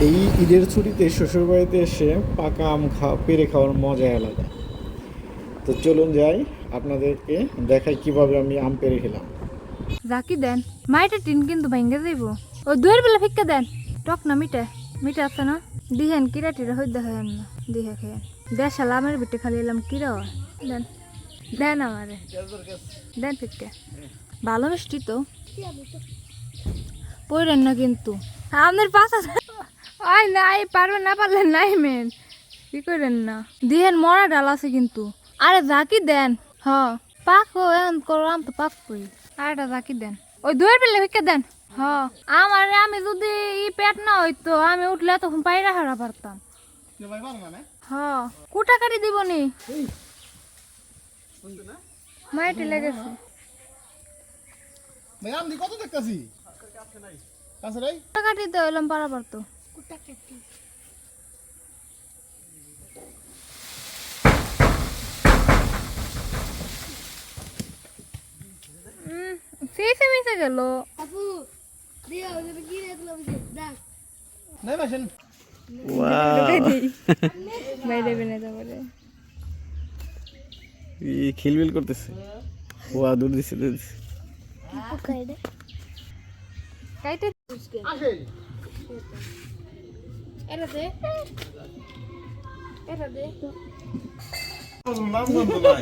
এই ঈদের ছুটিতে শ্বশুরবাড়িতে এসে পাকা আম পেড়ে খাওয়ার মজাই আলাদা। তো চলুন যাই, আপনাদেরকে দেখাই কিভাবে আমি আম পেড়ে খেলাম। রাখি দেন মাইটা টিন কিন্তু ভাঙ্গে যাইব। ও দুয়ের বেলা ফিক্কা দেন, টক না মিঠা মিঠা আছে না? দিহেন কিরা টিরা হই দেখেন না, দিহে খেয়েন। দেশাল আমের বিটে খালি এলাম কিরা হয়। দেন দেন আমারে দেন ফিক্কা, ভালো মিষ্টি তো। পড়েন না কিন্তু আপনার পাশা আয় নাই পারবেন না, পারলে নাই মেন কি করেন না। দিহেন মরা ডাল আছে কিন্তু। আরে জাকি দেন। হ পাক এমন করলাম তো পাক কই। আরেটা জাকি দেন, ওই দুয়ের বেলা ফিক্কা দেন। হ আমারে আমি যদি পেট না হইতো আমি উঠলে তখন পায়রা হারা পারতাম। হ কুটা কাটি দিব নি মাইটি লেগেছে। কত দেখতেছি কুটা কাটিতে হইলাম পারা পারতো। ফেসে মিশে গেল। আপু দিয়া ওই যে কি রে তুই দেখ নাই মাসেন বাইরে বেনে যাবে খিলবিল করতেছে। ওয়া দুধ দিছে দুধ দিছে। কাইতে আসেন এটা দে এটা দে। নাম বন্ধ নাই।